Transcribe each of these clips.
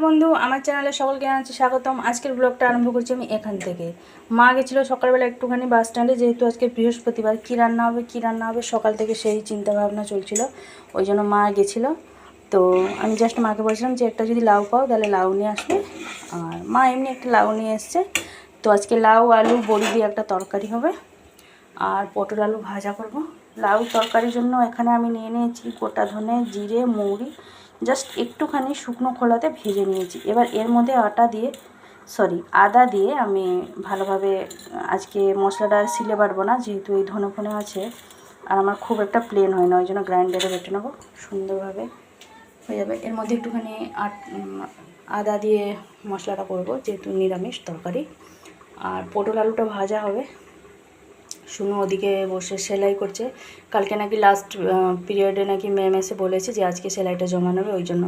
বন্ধু, আমার চ্যানেলে সকলকে জানাচ্ছি স্বাগতম। আজকের ব্লগটা আরম্ভ করছি আমি এখান থেকে। মা গেছিলো সকালবেলা একটুখানি বাস স্ট্যান্ডে, যেহেতু আজকে বৃহস্পতিবার, কী রান্না হবে সকাল থেকে সেই চিন্তা ভাবনা চলছিল, ওই জন্য মা গেছিলো। তো আমি জাস্ট মাকে বলছিলাম যে একটা যদি লাউ পাও তাহলে লাউ নিয়ে আসবে, আর মা এমনি একটা লাউ নিয়ে এসছে। তো আজকে লাউ আলু বড়ি দিয়ে একটা তরকারি হবে, আর পটল আলু ভাজা করব। লাউ তরকারির জন্য এখানে আমি নিয়ে নিয়েছি গোটা ধনে, জিরে, মৌরি, জাস্ট একটুখানি শুকনো খোলাতে ভেজে নিয়েছি। এবার এর মধ্যে আদা দিয়ে আমি ভালোভাবে আজকে মশলাটা সিলে বাটবো না, যেহেতু এই ধনে ফনে আছে, আর আমার খুব একটা প্লেন হয় না, ওই জন্য গ্রাইন্ডারে বেটে নেবো, সুন্দরভাবে হয়ে যাবে। এর মধ্যে একটুখানি আদা দিয়ে মশলাটা করবো, যেহেতু নিরামিষ তরকারি। আর পটল আলুটা ভাজা হবে। শুনো ওদিকে বসে সেলাই করছে, কালকে নাকি লাস্ট পিরিয়ডে নাকি ম্যাম এসে বলেছে যে আজকে সেলাইটা জমা নেবে, ওই জন্য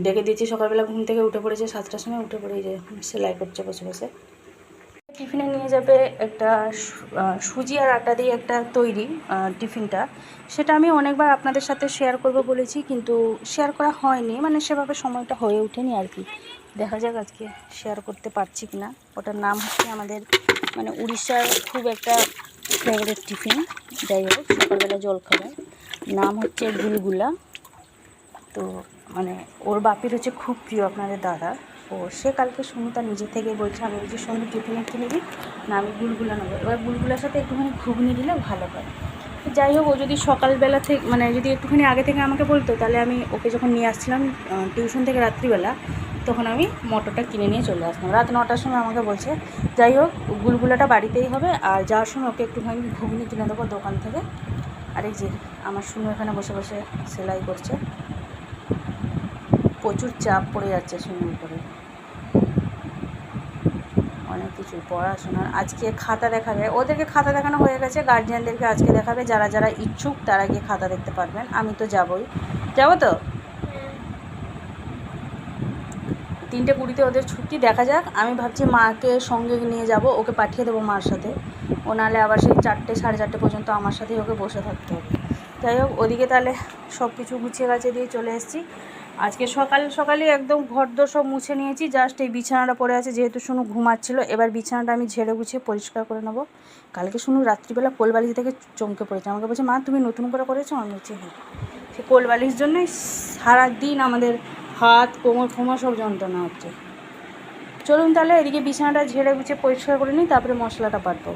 ডেকে দিয়েছি। সকালবেলা ঘুম থেকে উঠে পড়েছে, 7টার সময় উঠে পড়ে যে সেলাই করছে বসে বসে। টিফিনে নিয়ে যাবে একটা সুজি আর আটা দিয়ে একটা তৈরি টিফিনটা, সেটা আমি অনেকবার আপনাদের সাথে শেয়ার করব বলেছি, কিন্তু শেয়ার করা হয়নি, মানে সেভাবে সময়টা হয়ে ওঠেনি আর কি। দেখা যাক আজকে শেয়ার করতে পারছি কি না। ওটার নাম হচ্ছে আমাদের মানে উড়িষ্যার খুব একটা ফেভারিট টিফিন, যাই হোক সকালবেলা জলখাবার, নাম হচ্ছে গুলগুলা। তো মানে ওর বাপির হচ্ছে খুব প্রিয় আপনাদের দাদা। ও সে কালকে শুনি তার নিজে থেকে বলছে, আমি বলছি সন্ধ্যে টিফিনে কি নিবি না, আমি গুলগুলা নেবো। এবার গুলগুলার সাথে একটুখানি ঘুগনি দিলে ভালো হয়। যাই হোক, ও যদি সকালবেলা থেকে মানে যদি একটুখানি আগে থেকে আমাকে বলতো, তাহলে আমি ওকে যখন নিয়ে আসছিলাম টিউশন থেকে রাত্রিবেলা, তখন আমি মটরটা কিনে নিয়ে চলে আসতাম। রাত 9টার সময় আমাকে বলছে। যাই হোক, গুলগুলাটা বাড়িতেই হবে, আর যাওয়ার সময় ওকে একটুখানি ঘুগনি কিনে দেবো দোকান থেকে। আর এই যে আমার শুনু এখানে বসে বসে সেলাই করছে, প্রচুর চাপ পড়ে যাচ্ছে শুনুর উপরে, অনেক কিছু পড়াশোনার। আজকে খাতা দেখাবে, ওদেরকে খাতা দেখানো হয়ে গেছে, গার্জিয়ানদেরকে আজকে দেখাবে। যারা যারা ইচ্ছুক তারা গিয়ে খাতা দেখতে পারবেন। আমি তো যাবো তো 3:20 ওদের ছুটি। দেখা যাক, আমি ভাবছি মাকে সঙ্গে নিয়ে যাব, ওকে পাঠিয়ে দেবো মার সাথে। ও নাহলে আবার সেই 4টে সাড়ে 4টে পর্যন্ত আমার সাথেই ওকে বসে থাকতে হবে। যাই হোক, ওদিকে তাহলে সব কিছু গুছিয়ে গাছে দিয়ে চলে এসেছি। আজকে সকালে একদম ঘরদোর সব মুছে নিয়েছি, জাস্ট এই বিছানাটা পড়ে আছে, যেহেতু শুনু ঘুমাচ্ছিল। এবার বিছানাটা আমি ঝেড়ে গুছিয়ে পরিষ্কার করে নেবো। কালকে শুনু রাত্রিবেলা কোলবালিশ থেকে চমকে পড়েছে, আমাকে বলছে মা তুমি নতুন করে করেছো? আমি বলছি হ্যাঁ। সে কোলবালিশ জন্যই সারাদিন আমাদের হাত কোমর সব যন্ত্রণা হচ্ছে। চলুন তাহলে এদিকে বিছানাটা ঝেড়ে গুছিয়ে পরিষ্কার করে নিই, তারপরে মশলাটা বাটবো,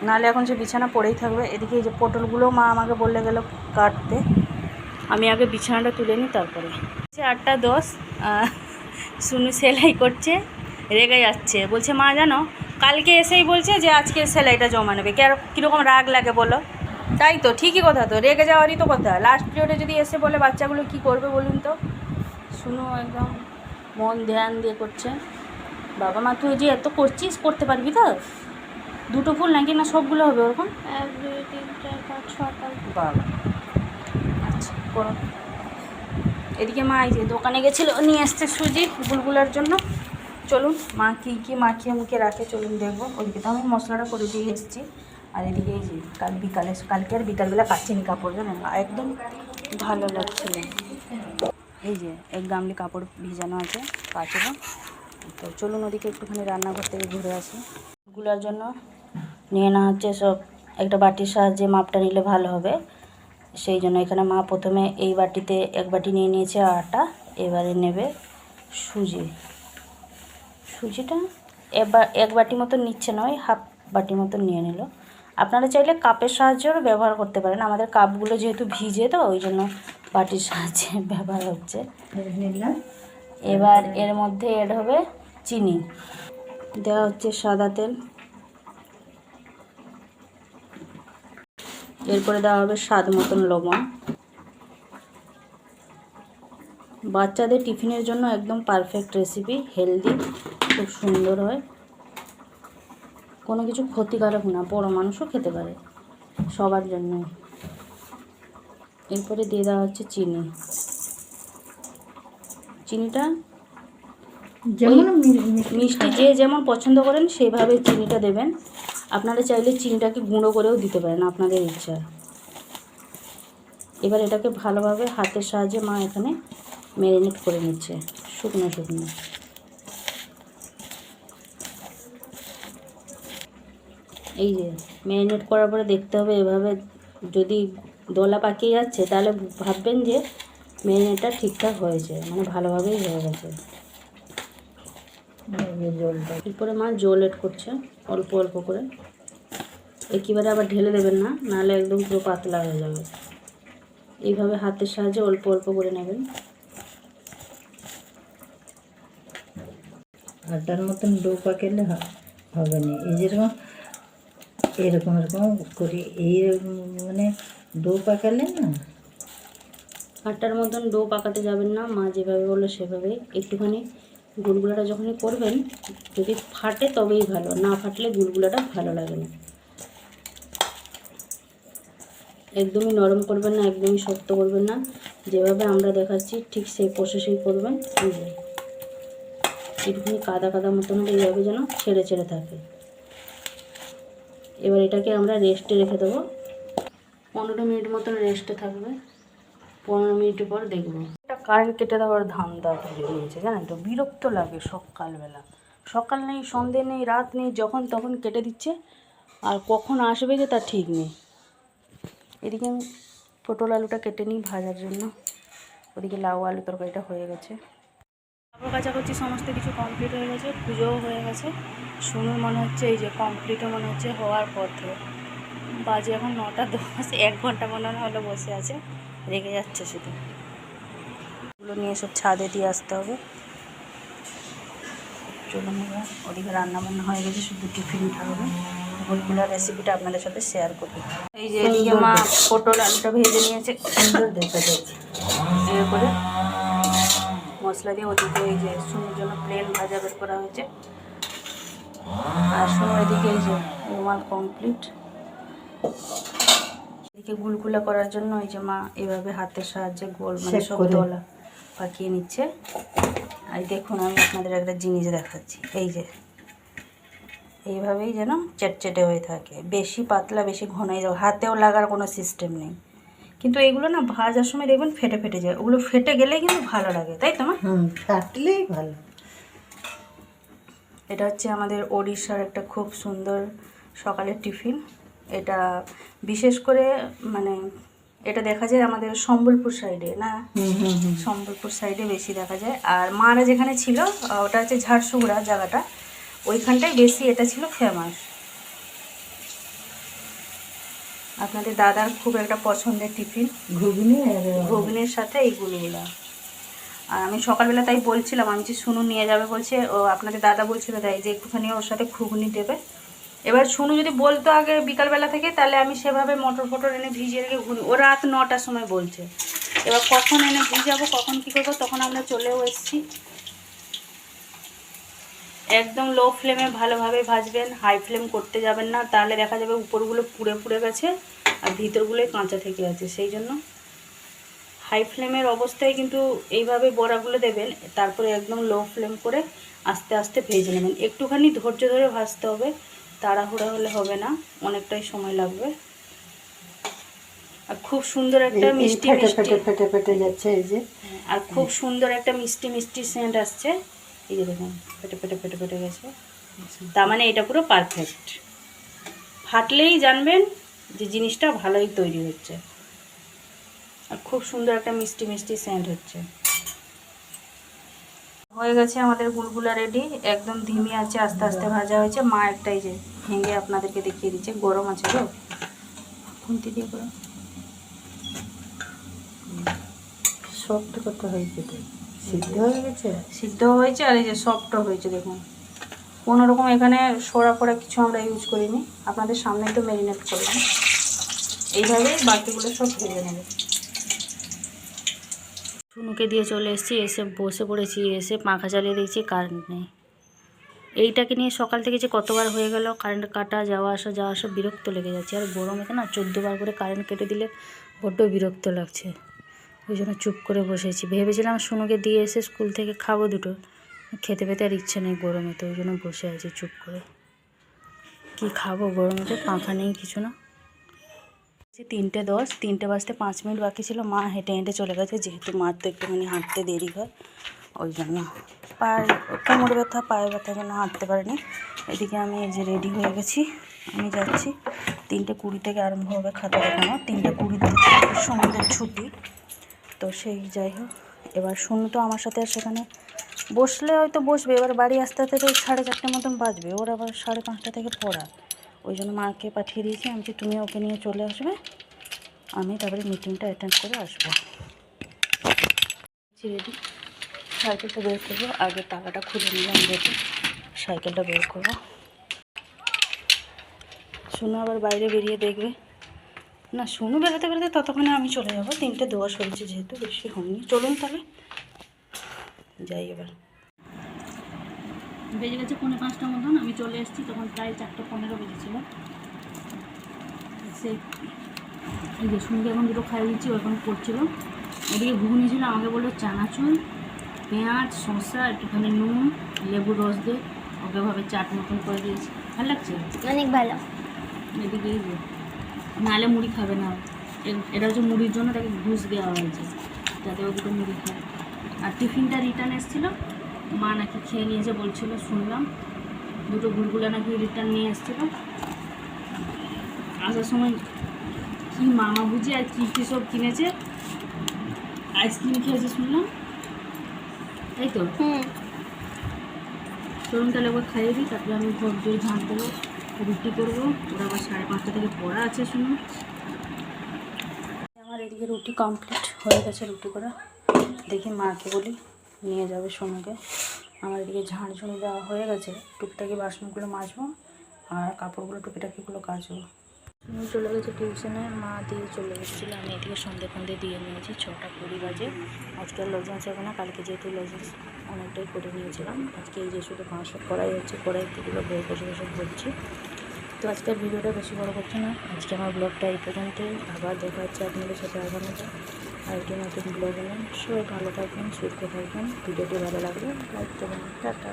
নাহলে এখন সে বিছানা পড়েই থাকবে। এদিকে এই যে পটলগুলো মা আমাকে বললে গেল কাটতে, আমি আগে বিছানাটা তুলে নিই তারপরে। 8:10, শুনু সেলাই করছে, রেগে যাচ্ছে, বলছে মা জানো কালকে এসেই বলছে যে আজকে সেলাইটা জমা নেবে। কীরকম রাগ লাগে বলো? তাই তো, ঠিকই কথা তো, রেগে যাওয়ারই তো কথা। লাস্ট পিরিয়ডে যদি এসে বলে, বাচ্চাগুলো কি করবে বলুন তো। শুনো একদম মন ধ্যান দিয়ে করছে। বাবা মা তুই যে এত করছিস, করতে পারবি তো? 2টো ফুল নাকি না সবগুলো হবে ওরকম? 1 2 3 4 5 6টা। বাবা আচ্ছা করো। এদিকে মা এই যে দোকানে গেছিলো, নিয়ে আসছে সুজি গুলগুলার জন্য। চলুন মা কী কী মাখিয়ে মুখে রাখে চলুন দেখবো। ওইদিকে তো আমি মশলাটা করে দিয়ে এসেছি। আর এদিকে এই যে কালকে আর বিকালবেলা কাচিনি কাপড় জানেন, একদম ভালো লাগছিল। এই যে এক গামলি কাপড় ভিজানো আছে, কাচবো। তো চলুন ওদিকে একটুখানি রান্নাঘর থেকে ঘুরে আসি। গুলার জন্য নিয়ে নেওয়া হচ্ছে সব, একটা বাটির সাহায্যে মাপটা নিলে ভালো হবে। সেই জন্য এখানে মা প্রথমে এই বাটিতে 1 বাটি নিয়ে নিয়েছে আটা, এবারে নেবে সুজিটা এবার 1 বাটি মতন নিচ্ছে নয়, হাফ বাটি মতন নিয়ে নিল। আপনারা চাইলে কাপের সাহায্যেও ব্যবহার করতে পারেন, আমাদের কাপগুলো যেহেতু ভিজে তো ওই জন্য বাটির সাহায্যে ব্যবহার হচ্ছে। এবার এর মধ্যে এড হবে চিনি, দেওয়া হচ্ছে সাদা তেল, এরপরে দেওয়া হবে স্বাদ মতন লবণ। বাচ্চাদের টিফিনের জন্য একদম পারফেক্ট রেসিপি, হেলদি, খুব সুন্দর হয়, কোনো কিছু ক্ষতিকারক না, বড় মানুষও খেতে পারে, সবার জন্য। এরপরে দিয়ে দেওয়া হচ্ছে চিনিটা যেমন মিষ্টি যে যেমন পছন্দ করেন সেইভাবে চিনিটা দেবেন। আপনারা চাইলে চিনিটাকে গুঁড়ো করেও দিতে পারেন, আপনাদের ইচ্ছা। এবার এটাকে ভালোভাবে হাতের সাহায্যে মা এখানে ম্যারিনেট করে নিচ্ছে শুকনো শুকনো। এই যে ম্যারিনেট করার পরে দেখতে হবে এভাবে, যদি দলা পাকিয়ে যাচ্ছে তাহলে ভাববেন যে ম্যারিনেটটা ঠিকঠাক হয়েছে, মানে ভালোভাবেই হয়ে গেছে। জলটা এরপরে মা জল এড করছে অল্প অল্প করে, একেবারে আবার ঢেলে দেবেন না, নাহলে একদম পুরো পাতলা হয়ে যাবে। এইভাবে হাতের সাহায্যে অল্প অল্প করে নেবেন। আটার মতন ডো পাকালে হবে না, এই যেরকম এরকম এরকম করে এই মানে ডো পাকালে না। আটার মতন ডো পাকাতে যাবেন না, মা যেভাবে বললো সেভাবেই। একটুখানি গুলগুলাটা যখনই করবেন, যদি ফাটে তবেই ভালো, না ফাটলে গুলগুলাটা ভালো লাগে না। একদমই নরম করবেন না, একদমই শক্ত করবেন না, যেভাবে আমরা দেখাচ্ছি ঠিক সেই প্রসেসেই করবেন। একটুখানি কাদা কাদা মতন হলে এইভাবে যেন ছেড়ে ছেড়ে থাকে। এবার এটাকে আমরা রেস্টে রেখে দেবো, 15 মিনিট মতন রেস্টে থাকবে। 15 মিনিটের পর দেখবো। এটা কারেন্ট কেটে দেওয়ার ধান্দা ধরে নিয়েছে, জানেন তো, বিরক্ত লাগে। সকালবেলা, সকাল নেই, সন্ধে নেই, রাত নেই, যখন তখন কেটে দিচ্ছে, আর কখন আসবে যে তার ঠিক নেই। এদিকে আমি পটল আলুটা কেটে নিই ভাজার জন্য, ওদিকে লাউ আলু তরকারিটা হয়ে গেছে। কাপড় কাচাকুচি সমস্ত কিছু কমপ্লিট হয়ে গেছে, পুজোও হয়ে গেছে। শুনুন মনে হচ্ছে এই যে কমপ্লিটও মনে হচ্ছে হওয়ার পথে। বাজে এখন 9:10, 1 ঘন্টা মনে হলো বসে আছে, রেগে যাচ্ছে শুধু। এগুলো নিয়ে সব ছাদে দিয়ে আসতে হবে। চলুন এবার, ওদিকে রান্নাবান্না হয়ে গেছে, শুধু টিফিনটা হবে। গুলগুলার রেসিপিটা আপনাদের সাথে শেয়ার করি। এই যে এদিকে মা পটল আলুটা ভেজে নিয়েছে সুন্দর দেখা যাচ্ছে এর করে মশলা দিয়ে। ওদিকে এই যে শুনুর জন্য প্লেন ভাজা বের করা হয়েছে, আর শুনুন এদিকে এই যে রুমাল কমপ্লিট। এদিকে গুলগুলা করার জন্য এই যে মা এভাবে হাতের সাহায্যে গোল মানে সব দলা পাকিয়ে নিচ্ছে। আর দেখুন আমি আপনাদের একটা জিনিস দেখাচ্ছি, এই যে এইভাবেই যেন চেটচেটে হয়ে থাকে, বেশি পাতলা বেশি ঘনাই যাবে, হাতেও লাগার কোনো সিস্টেম নেই। কিন্তু এইগুলো না ভাজার সময় দেখবেন ফেটে ফেটে যায়, ওগুলো ফেটে গেলেই কিন্তু ভালো লাগে, তাই তো মা? কাটলেই ভালো। এটা হচ্ছে আমাদের ওড়িশার একটা খুব সুন্দর সকালের টিফিন। এটা বিশেষ করে মানে এটা দেখা যায় আমাদের সম্বলপুর সাইডে, না সম্বলপুর সাইডে বেশি দেখা যায়। আর মারা যেখানে ছিল ওটা হচ্ছে ঝাড়সুগুড়া জায়গাটা, ওইখানটায় বেশি এটা ছিল ফেমাস। আপনাদের দাদার খুব একটা পছন্দের টিফিন, ঘুগনি ঘুগনির সাথে এইগুলোগুলো। আর আমি সকালবেলা তাই বলছিলাম, আমি যে শুনু নিয়ে যাবে বলছে, ও আপনাদের দাদা বলছিল তাই যে একটুখানি ওর সাথে ঘুগনি দেবে। এবার শুনু যদি বলতো আগে বিকালবেলা থেকে, তাহলে আমি সেভাবে মটর ফটর এনে ভিজিয়ে রেখে ঘুগনি, ও রাত 9টার সময় বলছে। এবার কখন এনে ভিজাবো, কখন কী করবো, তখন আমরা চলেও এসেছি। একদম লো ফ্লেমে ভালোভাবে ভাজবেন, হাই ফ্লেম করতে যাবেন না, তাহলে দেখা যাবে উপরগুলো পুড়ে পুড়ে গেছে আর ভিতরগুলোই কাঁচা থেকে আছে। সেই জন্য হাই ফ্লেমের অবস্থায় কিন্তু এইভাবে বড়াগুলো দেবেন, তারপরে একদম লো ফ্লেম করে আস্তে আস্তে ভেজে নেবেন। একটুখানি ধৈর্য ধরে ভাজতে হবে, তাড়াহুড়া হলে হবে না, অনেকটাই সময় লাগবে। আর খুব সুন্দর একটা মিষ্টি মিষ্টি ফেটে ফেটে যাচ্ছে, এই যে আর খুব সুন্দর একটা মিষ্টি মিষ্টি সেন্ট আসছে। এই যে দেখুন ফেটে ফেটে ফেটে ফেটে গেছে, তার মানে এটা পুরো পারফেক্ট। ফাটলেই জানবেন যে জিনিসটা ভালোই তৈরি হচ্ছে। আর খুব সুন্দর একটা মিষ্টি মিষ্টি সেন্ট হচ্ছে। হয়ে গেছে আমাদের গুলগুলা রেডি, একদম ধিমি আছে, আস্তে আস্তে ভাজা হয়েছে। মা একটাই যে ভেঙে আপনাদেরকে দেখিয়ে দিচ্ছে, গরম আছে তো খুন্তি দিয়ে করে সফট কত হয়েছে, সিদ্ধ হয়ে গেছে, সিদ্ধ হয়েছে। আর এই যে সফটও হয়েছে দেখুন, কোনো রকম এখানে সোড়া ফোড়া কিছু আমরা ইউজ করিনি, আপনাদের সামনে তো ম্যারিনেট করিনি। এইভাবেই বাকিগুলো সব ভেজে নেবে। শুনুকে দিয়ে চলে এসেছি, এসে বসে পড়েছি, এসে পাখা চালিয়ে দিয়েছি, কারেন্ট নেই। এইটাকে নিয়ে সকাল থেকে যে কতবার হয়ে গেল, কারেন্ট কাটা, যাওয়া আসা বিরক্ত লেগে যাচ্ছে। আর গরমেতে না 14 বার করে কারেন্ট কেটে দিলে বড্ড বিরক্ত লাগছে। ওই জন্য চুপ করে বসেছি। ভেবেছিলাম শুনুকে দিয়ে এসে স্কুল থেকে খাবো দুটো, খেতে পেতে আর ইচ্ছে নেই গরমেতে, ওই জন্য বসে আছি চুপ করে। কি খাবো গরমেতে, পাখা নেই কিছু না। 3:10, 3টে বাজতে 5 মিনিট বাকি ছিল। মা হেঁটে হেঁটে চলে গেছে, যেহেতু মার তো একটুখানি হাঁটতে দেরি হয়, ওই জন্য কোমর ব্যথা পায়ে ব্যথা জন্য হাঁটতে পারিনি। এদিকে আমি এই যে রেডি হয়ে গেছি, আমি যাচ্ছি। 3:20 থেকে আরম্ভ হবে খাতা দেখানো, 3:20 থেকে সন্ধ্যের ছুটি। তো সেই যাই হোক, এবার শুনু তো আমার সাথে আর সেখানে বসলে হয়তো বসবে, এবার বাড়ি আসতে আসতে তো 4:30 মতন বাজবে, ওর আবার 5:30 থেকে পড়া। ওই জন্য মাকে পাঠিয়ে দিয়েছি, আমি বলছি তুমি ওকে নিয়ে চলে আসবে, আমি তারপরে মিটিংটা অ্যাটেন্ড করে আসবো। রেডি, সাইকেলটা বের করবো, আগে টাকাটা খুলে নিলাম, যেহেতু সাইকেলটা বের করবো। শুনু আবার বাইরে বেরিয়ে দেখবে না, শুনু বেরোতে বেরোতে ততক্ষণে আমি চলে যাবো। 3:10 হয়েছে, যেহেতু বেশি হয়নি। চলুন তাহলে যাই। এবার বেজে গেছে 4:45 মতন, আমি চলে এসেছি, তখন প্রায় 4:15 বেজেছিল। সে এই যে শুনকে এখন দুটো খাইয়ে দিচ্ছি, ও এখন করছিল। ওদিকে ঘুগনি ছিল, আমাকে বললো চানাচুর, পেঁয়াজ, শসা, একটুখানি নুন, লেবুর রস দিয়ে ওকে ভাবে চাট মতন করে দিয়েছি। ভালো লাগছে, অনেক ভালো। এদিকে এই যে নাহলে মুড়ি খাবে না, এটা হচ্ছে মুড়ির জন্য তাকে ঘুষ দেওয়া হয়েছে, যাতে ও দুটো মুড়ি খায়। আর টিফিনটা রিটার্ন এসেছিলো, মা নাকি খেয়ে নিয়েছে বলছিল, শুনলাম। দুটো গুলগুলা নাকি রিটার্ন নিয়ে এসেছিলো। আসার সময় কি মামা বুঝি আর কী কী সব কিনেছে, আইসক্রিম খেয়েছে শুনলাম, তাই তো। চলুন তাহলে একবার খাইয়ে দিই, তারপরে আমি ঘর দিয়ে ঝাঁট দেবো, রুটি করবো। ওরা আবার 5:30 থেকে পড়া আছে শুনুন। আমার এদিকে রুটি কমপ্লিট হয়ে গেছে, রুটি করা। দেখি মাকে বলি নিয়ে যাবে সোনুকে। আমার এদিকে ঝাঁট ঝুড়ি দেওয়া হয়ে গেছে, টুকটাকি বাসনগুলো মাজবো আর কাপড়গুলো টুকিটাকিগুলো কাচবো। সোনু চলে গেছে টিউশনে, মা দিয়ে চলে এসেছিলো। আমি এদিকে সন্ধে ফন্ধে দিয়ে নিয়েছি, 6:20 বাজে। আজকে আর লজেন্স হবে না, কালকে যেহেতু লজেন্স অনেকটাই করে নিয়েছিলাম। আজকে এই যে শুধু মাংস কড়াই হচ্ছে, কড়াইগুলো বসে বসে ভরছি। তো আজকের ভিডিওটা বেশি বড় করছি না, আজকে আমার ব্লগটা এই পর্যন্তই। আবার দেখা হচ্ছে আপনাদের সাথে আগামীতে আরেকটি নতুন ব্লগ নিয়ে। সবাই ভালো থাকবেন, সুস্থ থাকবেন। ভিডিওটি ভালো লাগলে লাইক দেবেন। টাটা।